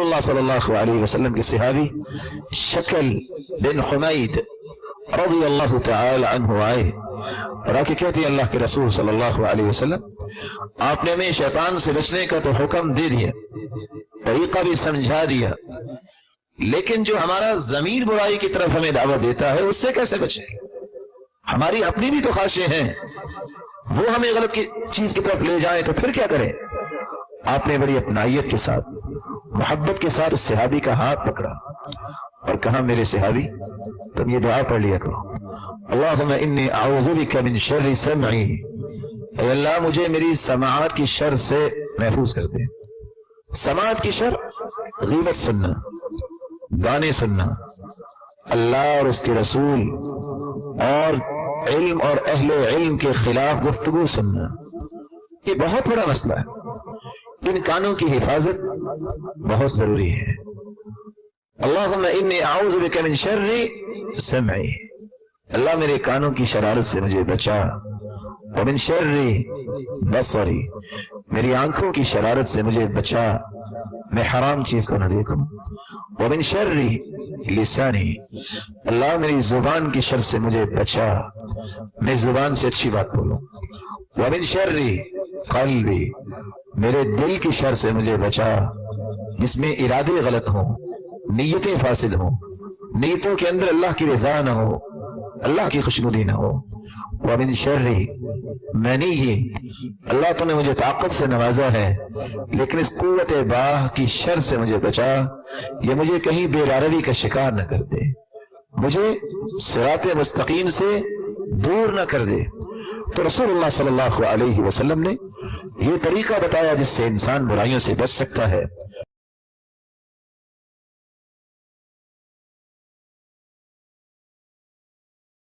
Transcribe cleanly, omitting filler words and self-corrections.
اللہ صلی اللہ علیہ وسلم کے صحابی شکل بن حمید رضی اللہ تعالی عنہ آئے اور آ کے کہتے ہیں اللہ کے رسول صلی اللہ علیہ وسلم آپ نے ہمیں شیطان سے بچنے کا تو حکم دے دیا، طریقہ بھی سمجھا دیا، لیکن جو ہمارا ضمیر برائی کی طرف ہمیں دعوت دیتا ہے اس سے کیسے بچیں؟ ہماری اپنی بھی تو خواہشیں ہیں، وہ ہمیں غلط کی چیز کی طرف لے جائیں تو پھر کیا کریں؟ آپ نے بڑی اپنائیت کے ساتھ محبت کے ساتھ اس صحابی کا ہاتھ پکڑا اور کہا میرے صحابی تم یہ دعا پڑھ لیا کرو، اللہم انی اعوذ بک من شر سمعی، اے اللہ مجھے میری سماعت کی شر سے محفوظ کر دے۔ سماعت کی شر غیبت سننا، گانے سننا، اللہ اور اس کے رسول اور علم اور اہل علم کے خلاف گفتگو سننا، یہ بہت بڑا مسئلہ ہے، ان کانوں کی حفاظت بہت ضروری ہے۔ اللہم انی اعوذ بک من شر سمعی، اللہ میرے کانوں کی شرارت سے مجھے بچا، ومن شر بصری، میری آنکھوں کی شرارت سے مجھے بچا، میں حرام چیز کو نہ دیکھوں، ومن شر لسانی، اللہ میری زبان کی شر سے مجھے بچا، میں زبان سے اچھی بات بولوں، ومن شر قلبی، میرے دل کی شر سے مجھے بچا جس میں ارادے غلط ہوں، نیتیں فاسد ہوں، نیتوں کے اندر اللہ کی رضا نہ ہو، اللہ کی خوشنودی نہ ہو، ومن شر منی، اللہ تو نے مجھے طاقت سے نوازا ہے لیکن اس قوت باہ کی شر سے مجھے بچا، یہ مجھے کہیں بے راروی کا شکار نہ کر دے، مجھے صراط مستقیم سے دور نہ کر دے۔ تو رسول اللہ صلی اللہ علیہ وسلم نے یہ طریقہ بتایا جس سے انسان برائیوں سے بچ سکتا ہے۔